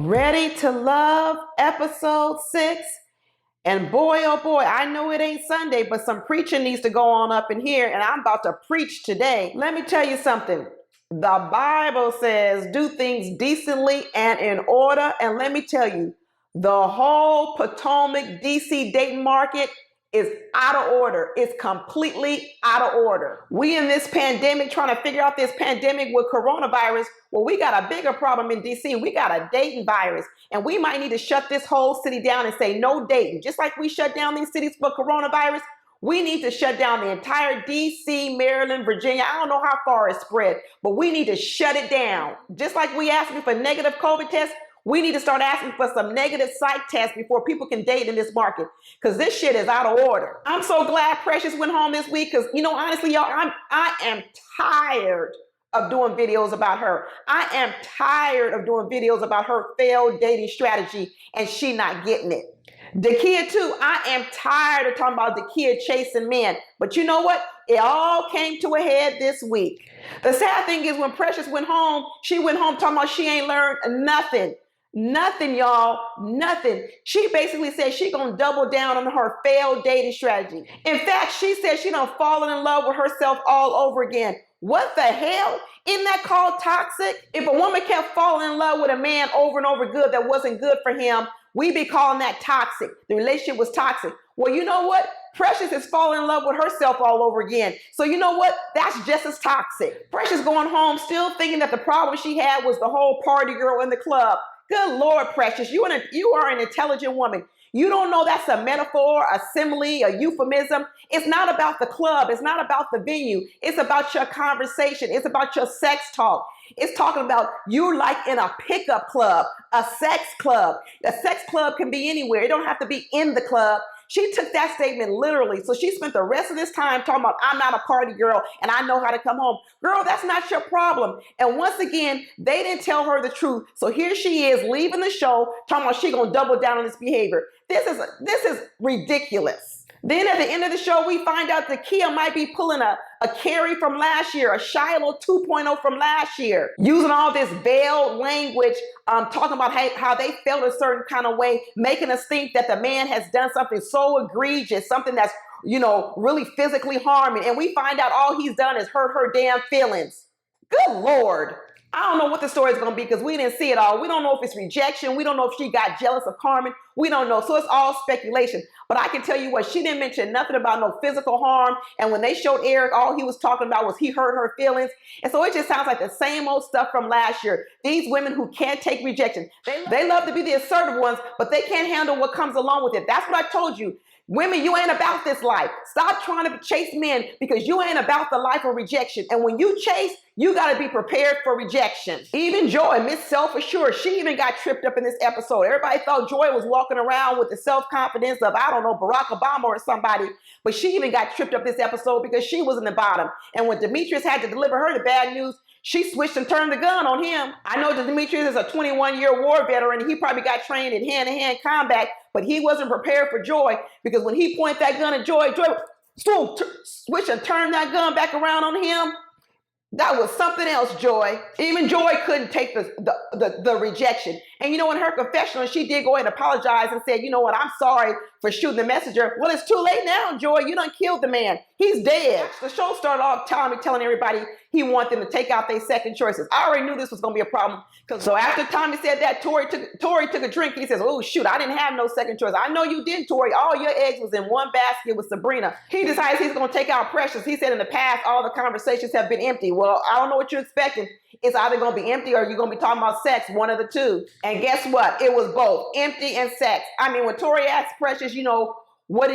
Ready to Love, episode 6. And boy, oh boy, I know it ain't Sunday, but some preaching needs to go on up in here, and I'm about to preach today. Let me tell you something. The Bible says do things decently and in order. And let me tell you, the whole Potomac, DC, Dayton market is out of order. It's completely out of order. We in this pandemic, trying to figure out this pandemic with coronavirus. Well, we got a bigger problem in DC. We got a Dayton virus, and we might need to shut this whole city down and say no Dayton. Just like we shut down these cities for coronavirus, we need to shut down the entire DC, Maryland, Virginia. I don't know how far it's spread, but we need to shut it down. Just like we asking for negative COVID tests, we need to start asking for some negative psych tests before people can date in this market, because this shit is out of order. I'm so glad Precious went home this week, because, you know, honestly, y'all, I am tired of doing videos about her. I am tired of doing videos about her failed dating strategy and she not getting it. Dakiya too, I am tired of talking about Dakiya chasing men. But you know what? It all came to a head this week. The sad thing is when Precious went home, she went home talking about she ain't learned nothing. Nothing, y'all, nothing. She basically said she gonna double down on her failed dating strategy. In fact, she said she done fallen in love with herself all over again. What the hell? Isn't that called toxic? If a woman kept falling in love with a man over and over good that wasn't good for him, we be calling that toxic. The relationship was toxic. Well, you know what? Precious is falling in love with herself all over again. So you know what? That's just as toxic. Precious going home still thinking that the problem she had was the whole party girl in the club. Good Lord, Precious, you are an intelligent woman. You don't know that's a metaphor, a simile, a euphemism. It's not about the club. It's not about the venue. It's about your conversation. It's about your sex talk. It's talking about you like in a pickup club, a sex club. A sex club can be anywhere. It don't have to be in the club. She took that statement literally. So she spent the rest of this time talking about, I'm not a party girl and I know how to come home. Girl, that's not your problem. And once again, they didn't tell her the truth. So here she is leaving the show talking about she gonna double down on this behavior. This is ridiculous. Then at the end of the show, we find out Dakiya might be pulling a Carrie from last year, a Shiloh 2.0 from last year, using all this veiled language, talking about how they felt a certain kind of way, making us think that the man has done something so egregious, something that's, you know, really physically harming. And we find out all he's done is hurt her damn feelings. Good Lord. I don't know what the story is going to be because we didn't see it all. We don't know if it's rejection. We don't know if she got jealous of Carmen. We don't know. So it's all speculation. But I can tell you what, she didn't mention nothing about no physical harm. And when they showed Eric, all he was talking about was he hurt her feelings. And so it just sounds like the same old stuff from last year. These women who can't take rejection, they love to be the assertive ones, but they can't handle what comes along with it. That's what I told you. Women, you ain't about this life. Stop trying to chase men because you ain't about the life of rejection. And when you chase, you got to be prepared for rejection. Even Joy, Miss Self-Assured, she even got tripped up in this episode. Everybody thought Joy was walking around with the self-confidence of, I don't know, Barack Obama or somebody. But she even got tripped up this episode because she was in the bottom. And when Demetrius had to deliver her the bad news, she switched and turned the gun on him. I know that Demetrius is a 21-year war veteran, and he probably got trained in hand-to-hand combat, but he wasn't prepared for Joy because when he pointed that gun at Joy, Joy switched and turned that gun back around on him. That was something else, Joy. Even Joy couldn't take the rejection. And you know, in her confessional, she did go ahead and apologize and said, you know what, I'm sorry for shooting the messenger. Well, it's too late now, Joy. You done killed the man. He's dead. The show started off telling everybody he wanted them to take out their second choices. I already knew this was going to be a problem. So after Tommy said that, Tori took a drink. He says, oh, shoot, I didn't have no second choice. I know you did, Tori. All your eggs was in one basket with Sabrina. He decides he's going to take out Precious. He said in the past, all the conversations have been empty. Well, I don't know what you're expecting. It's either going to be empty or you're going to be talking about sex, one of the two. And guess what? It was both empty and sex. I mean, when Tori asked Precious, you know, what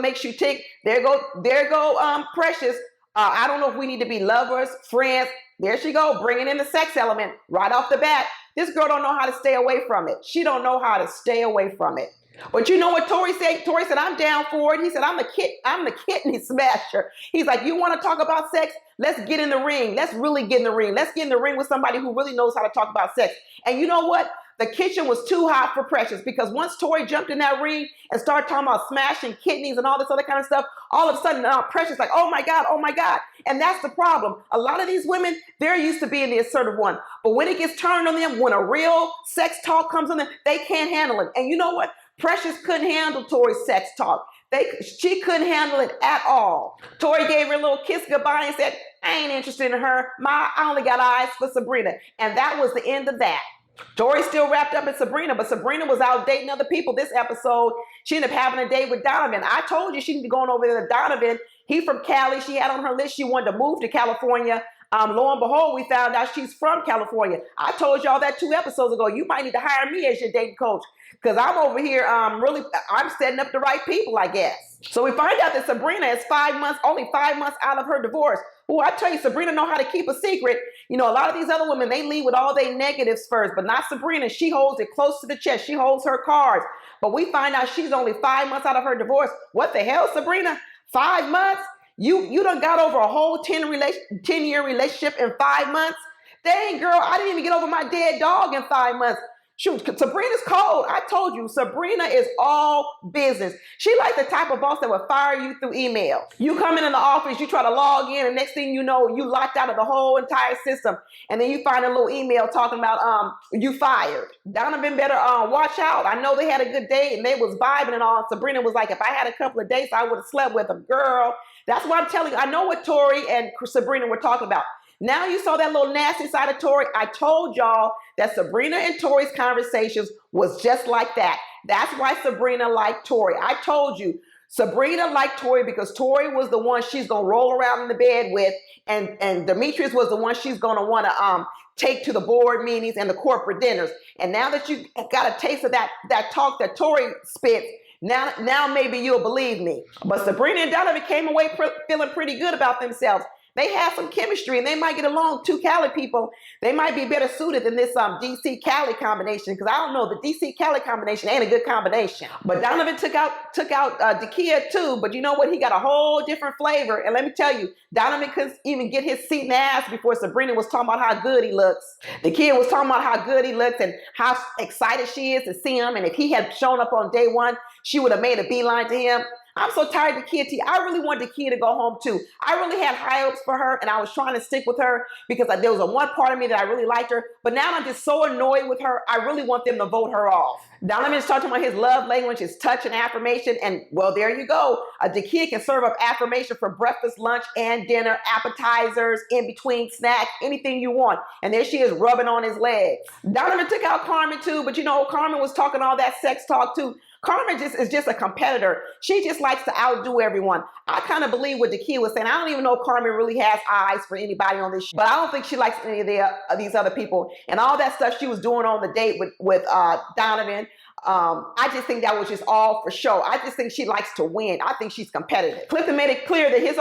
makes you tick? There go Precious. I don't know if we need to be lovers, friends. There she go, bringing in the sex element right off the bat. This girl don't know how to stay away from it. She don't know how to stay away from it. But you know what Tori said? Tori said, I'm down for it. He said, I'm the kidney smasher. He's like, you want to talk about sex? Let's get in the ring. Let's really get in the ring. Let's get in the ring with somebody who really knows how to talk about sex. And you know what? the kitchen was too hot for Precious, because once Tori jumped in that ring and started talking about smashing kidneys and all this other kind of stuff, all of a sudden now Precious like, oh my God, oh my God. And that's the problem. A lot of these women, they're used to being the assertive one. But when it gets turned on them, when a real sex talk comes on them, they can't handle it. And you know what? Precious couldn't handle Tori's sex talk. She couldn't handle it at all. Tori gave her a little kiss goodbye and said, I ain't interested in her. I only got eyes for Sabrina. And that was the end of that. Tori still wrapped up in Sabrina, but Sabrina was out dating other people this episode. She ended up having a date with Donovan. I told you she needed to go over there to Donovan. He from Cali. She had on her list she wanted to move to California. Lo and behold, we found out she's from California. I told y'all that 2 episodes ago. You might need to hire me as your dating coach, because I'm over here I'm setting up the right people, I guess. So we find out that Sabrina is only 5 months out of her divorce. Oh, I tell you, Sabrina know how to keep a secret. You know, a lot of these other women, they lead with all their negatives first, but not Sabrina. She holds it close to the chest. She holds her cards. But we find out she's only 5 months out of her divorce. What the hell, Sabrina? 5 months? You done got over a whole 10-year relationship in 5 months? Dang, girl, I didn't even get over my dead dog in 5 months. Shoot, Sabrina's cold. I told you, Sabrina is all business. She like the type of boss that would fire you through email. You come in the office, you try to log in, and next thing you know, you locked out of the whole entire system. And then you find a little email talking about you fired. Donovan better watch out. I know they had a good date and they was vibing and all. Sabrina was like, if I had a couple of dates, I would have slept with them. Girl, that's what I'm telling you. I know what Tori and Sabrina were talking about. Now you saw that little nasty side of Tori. I told y'all that Sabrina and Tori's conversations was just like that. That's why Sabrina liked Tori. I told you, Sabrina liked Tori because Tori was the one she's going to roll around in the bed with, and Demetrius was the one she's going to want to take to the board meetings and the corporate dinners. And now that you got a taste of that talk that Tori spits, now maybe you'll believe me. But Sabrina and Donovan came away feeling pretty good about themselves. They have some chemistry and they might get along. 2 Cali people, they might be better suited than this DC Cali combination, because I don't know, the DC Cali combination ain't a good combination. But Donovan took out Dakiya too, but you know what? He got a whole different flavor. And let me tell you, Donovan couldn't even get his seat in the ass before Sabrina was talking about how good he looks. Dakiya was talking about how good he looks and how excited she is to see him. And if he had shown up on day 1, she would have made a beeline to him. I'm so tired of Dakiya T. I really wanted Dakiya to go home too. I really had high hopes for her, and I was trying to stick with her because there was one part of me that I really liked her. But now I'm just so annoyed with her. I really want them to vote her off. Donovan's talking about his love language, his touch and affirmation. And well, there you go. Dakiya can serve up affirmation for breakfast, lunch, and dinner, appetizers, in between snacks, anything you want. And there she is rubbing on his legs. Donovan took out Carmen too, but you know, Carmen was talking all that sex talk too. Carmen is just a competitor. She just likes to outdo everyone. I kind of believe what Dakiya was saying. I don't even know if Carmen really has eyes for anybody on this show, but I don't think she likes any of these other people. And all that stuff she was doing on the date with Donovan, I just think that was just all for show. I just think she likes to win. I think she's competitive. Clifton made it clear that his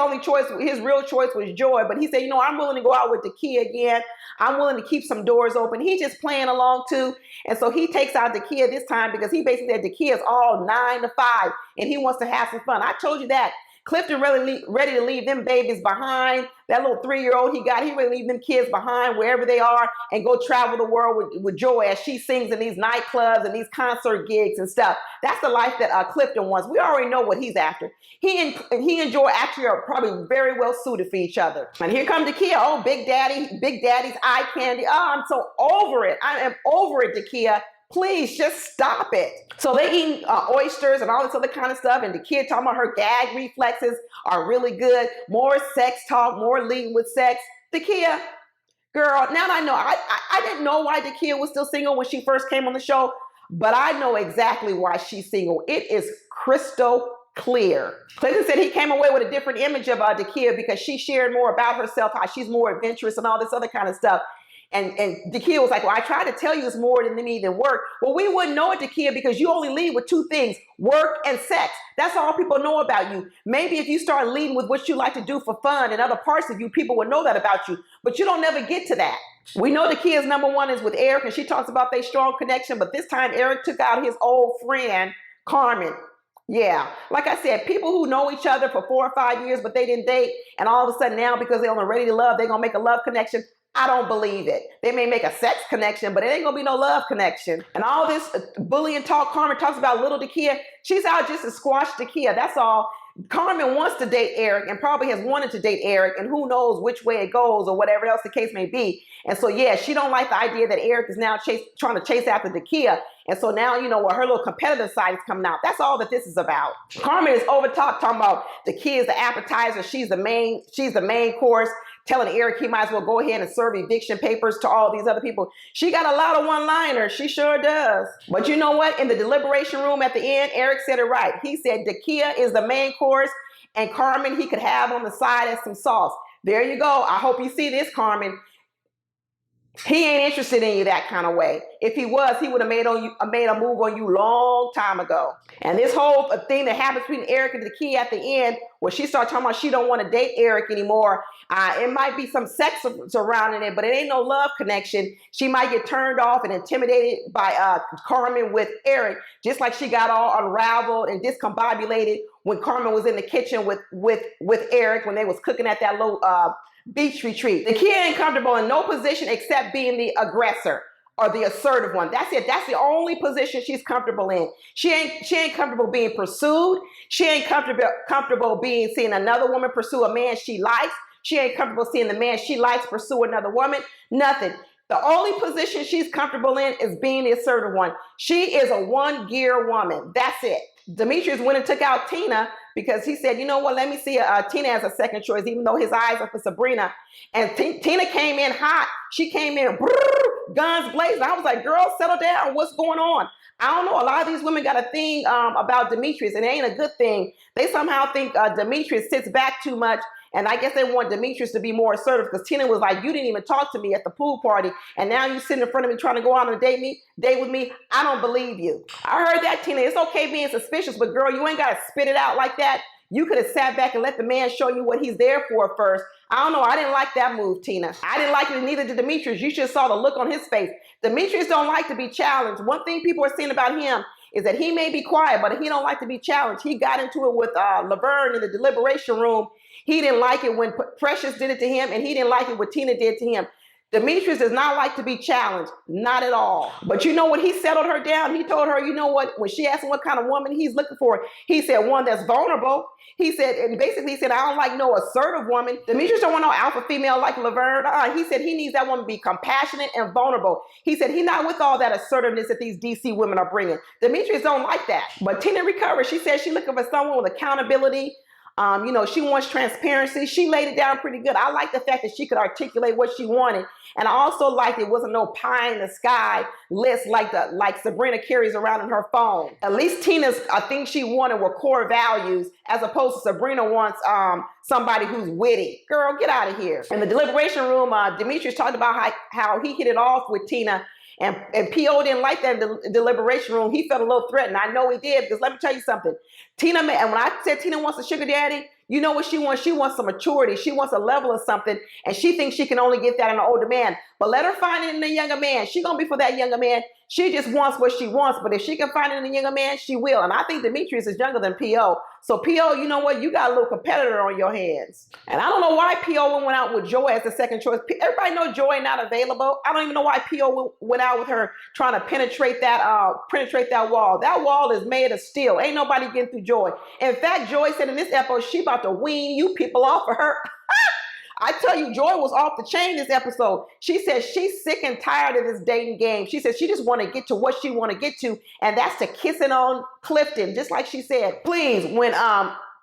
real choice was Joy, but he said, you know, I'm willing to go out with Dakiya again. I'm willing to keep some doors open. He's just playing along too. And so he takes out Dakiya this time because he basically said Dakiya is all 9 to 5 and he wants to have some fun. I told you that. Clifton really ready to leave them babies behind. That little 3-year-old he ready to leave them kids behind wherever they are and go travel the world with Joy as she sings in these nightclubs and these concert gigs and stuff. That's the life that Clifton wants. We already know what he's after. He and Joy actually are probably very well suited for each other. And here comes Dakiya. Oh, Big Daddy's eye candy. Oh, I'm so over it. I am over it, Dakiya. Please just stop it. So they eating oysters and all this other kind of stuff. And Dakiya talking about her gag reflexes are really good. More sex talk, more leading with sex. Dakiya, girl, now I know. I didn't know why Dakiya was still single when she first came on the show, but I know exactly why she's single. It is crystal clear. Clinton said he came away with a different image of Dakiya because she shared more about herself, how she's more adventurous and all this other kind of stuff. And Dakiya was like, well, I tried to tell you it's more than me than work. Well, we wouldn't know it, Dakiya, because you only lead with 2 things, work and sex. That's all people know about you. Maybe if you start leading with what you like to do for fun and other parts of you, people would know that about you. But you don't never get to that. We know Dakiya's number 1 is with Eric, and she talks about their strong connection. But this time, Eric took out his old friend, Carmen. Yeah, like I said, people who know each other for 4 or 5 years, but they didn't date, and all of a sudden now because they're on the ready to love, they're gonna make a love connection. I don't believe it. They may make a sex connection, but it ain't gonna be no love connection. And all this bullying talk, Carmen talks about little Dakiya. She's out just to squash Dakiya. That's all. Carmen wants to date Eric and probably has wanted to date Eric, and who knows which way it goes or whatever else the case may be. And so, yeah, she don't like the idea that Eric is now trying to chase after Dakiya. And so now, you know, what her little competitive side is coming out. That's all that this is about. Carmen is over talking about Dakiya is the appetizer. She's the main course, telling Eric he might as well go ahead and serve eviction papers to all these other people. She got a lot of one-liners. She sure does. But you know what? In the deliberation room at the end, Eric said it right. He said Dakiya is the main course, and Carmen he could have on the side as some sauce. There you go. I hope you see this, Carmen. He ain't interested in you that kind of way. If he was, he would have made a move on you long time ago. And this whole thing that happens between Eric and Dakiya at the end, where she started talking about she don't want to date Eric anymore, it might be some sex surrounding it, but it ain't no love connection. She might get turned off and intimidated by Carmen with Eric, just like she got all unraveled and discombobulated when Carmen was in the kitchen with Eric when they was cooking at that little beach retreat. Dakiya ain't comfortable in no position except being the aggressor or the assertive one. That's it. That's the only position she's comfortable in. She ain't comfortable being pursued. She ain't comfortable seeing another woman pursue a man she likes. She ain't comfortable seeing the man she likes pursue another woman. Nothing. The only position she's comfortable in is being the assertive one. She is a one-gear woman. That's it. Demetrius went and took out Tina because he said, you know what, let me see Tina as a second choice, even though his eyes are for Sabrina. And Tina came in hot. She came in, guns blazing. I was like, girl, settle down. What's going on? I don't know. A lot of these women got a thing about Demetrius, and it ain't a good thing. They somehow think Demetrius sits back too much. And I guess they want Demetrius to be more assertive because Tina was like, you didn't even talk to me at the pool party. And now you sitting in front of me trying to go out on a date with me. I don't believe you. I heard that, Tina. It's okay being suspicious, but girl, you ain't got to spit it out like that. You could have sat back and let the man show you what he's there for first. I don't know. I didn't like that move, Tina. I didn't like it, and neither did Demetrius. You just saw the look on his face. Demetrius don't like to be challenged. One thing people are saying about him is that he may be quiet, but he don't like to be challenged. He got into it with Laverne in the deliberation room. He didn't like it when Precious did it to him, and he didn't like it when Tina did to him. Demetrius does not like to be challenged, not at all. But you know what? He settled her down. He told her, you know what? When she asked him what kind of woman he's looking for, he said one that's vulnerable. He said, and basically he said, I don't like no assertive woman. Demetrius don't want no alpha female like Laverne. He said he needs that woman to be compassionate and vulnerable. He said he's not with all that assertiveness that these DC women are bringing. Demetrius don't like that. But Tina recovered. She said she's looking for someone with accountability. You know, she wants transparency. She laid it down pretty good. I like the fact that she could articulate what she wanted. And I also liked it wasn't no pie in the sky list like Sabrina carries around in her phone. At least Tina's, I think she wanted were core values as opposed to Sabrina wants somebody who's witty. Girl, get out of here. In the deliberation room, Demetrius talked about how he hit it off with Tina. And P.O. didn't like that in the deliberation room. He felt a little threatened. I know he did, because let me tell you something. Tina, and when I said Tina wants a sugar daddy, you know what she wants? She wants some maturity. She wants a level of something, and she thinks she can only get that in an older man. But let her find it in a younger man. She's going to be for that younger man. She just wants what she wants, but if she can find it in a younger man, she will. And I think Demetrius is younger than P.O. So P.O., you know what? You got a little competitor on your hands. And I don't know why P.O. went out with Joy as the second choice. Everybody know Joy not available. I don't even know why P.O. went out with her trying to penetrate that wall. That wall is made of steel. Ain't nobody getting through Joy. In fact, Joy said in this episode, she about to wean you people off of her. I tell you, Joy was off the chain this episode. She said she's sick and tired of this dating game. She said she just want to get to what she want to get to, and that's to kissing on Clifton, just like she said. Please, when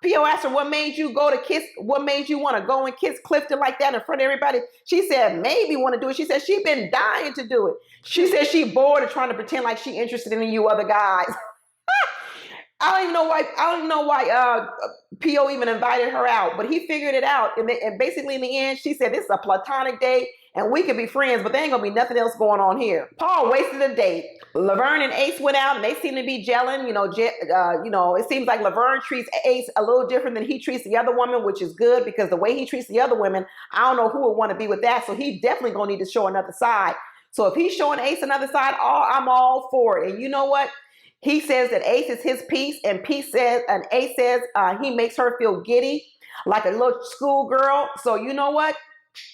P.O. asked her what made you want to go and kiss Clifton like that in front of everybody, she said maybe want to do it. She said she been dying to do it. She said she bored of trying to pretend like she interested in you other guys. I don't even know why P.O. even invited her out, but he figured it out. And basically in the end, she said, this is a platonic date and we could be friends, but there ain't gonna be nothing else going on here. Paul wasted a date. Laverne and Ace went out and they seem to be gelling. It seems like Laverne treats Ace a little different than he treats the other woman, which is good because the way he treats the other women, I don't know who would want to be with that. So he definitely gonna need to show another side. So if he's showing Ace another side, I'm all for it. And you know what? He says that Ace is his piece, and Ace says he makes her feel giddy, like a little schoolgirl. So you know what?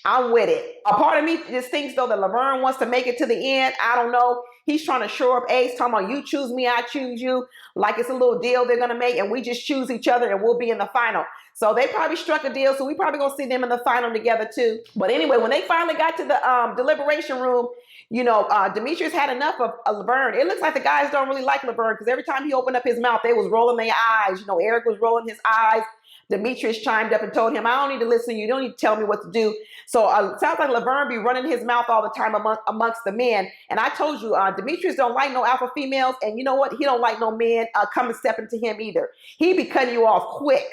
I'm with it. A part of me just thinks though that Laverne wants to make it to the end. I don't know. He's trying to shore up Ace, talking about you choose me, I choose you. Like it's a little deal they're gonna make, and we just choose each other, and we'll be in the final. So they probably struck a deal. So we probably gonna see them in the final together too. But anyway, when they finally got to the deliberation room, you know, Demetrius had enough of Laverne. It looks like the guys don't really like Laverne because every time he opened up his mouth, they was rolling their eyes. You know, Eric was rolling his eyes. Demetrius chimed up and told him, I don't need to listen to you. You don't need to tell me what to do. So it sounds like Laverne be running his mouth all the time amongst the men. And I told you, Demetrius don't like no alpha females. And you know what? He don't like no men coming stepping to him either. He be cutting you off quick.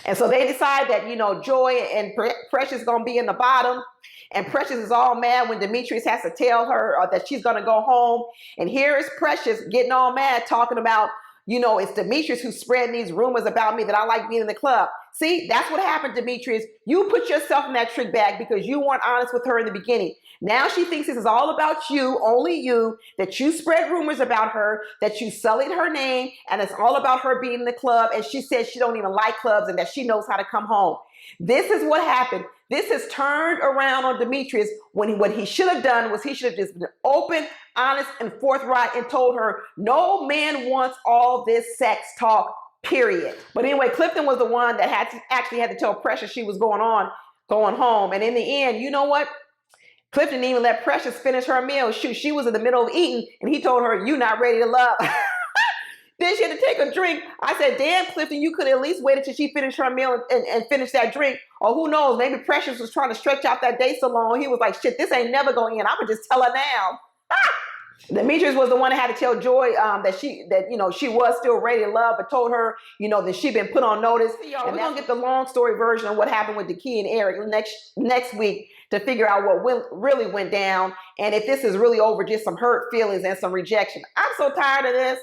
And so they decide that, you know, Joy and Precious going to be in the bottom. And Precious is all mad when Demetrius has to tell her that she's going to go home. And here is Precious getting all mad talking about, you know, it's Demetrius who's spreading these rumors about me that I like being in the club. See, that's what happened, Demetrius. You put yourself in that trick bag because you weren't honest with her in the beginning. Now she thinks this is all about you, only you, that you spread rumors about her, that you sullied her name, and it's all about her being in the club. And she says she don't even like clubs and that she knows how to come home. This is what happened. This has turned around on Demetrius when what he should have done was he should have just been open, honest, and forthright and told her no man wants all this sex talk, period. But anyway, Clifton was the one that actually had to tell Precious she was going home. And in the end, you know what? Clifton didn't even let Precious finish her meal. Shoot, she was in the middle of eating, and he told her, "You not ready to love." Then she had to take a drink. I said, damn, Clifton, you could at least wait until she finished her meal and finish that drink. Or who knows, maybe Precious was trying to stretch out that day so long. He was like, shit, this ain't never going in. I'm going to just tell her now. Demetrius was the one that had to tell Joy that she was still ready to love, but told her, you know, that she'd been put on notice. And we're going to get the long story version of what happened with Dakiya and Eric next week to figure out what really went down and if this is really over just some hurt feelings and some rejection. I'm so tired of this.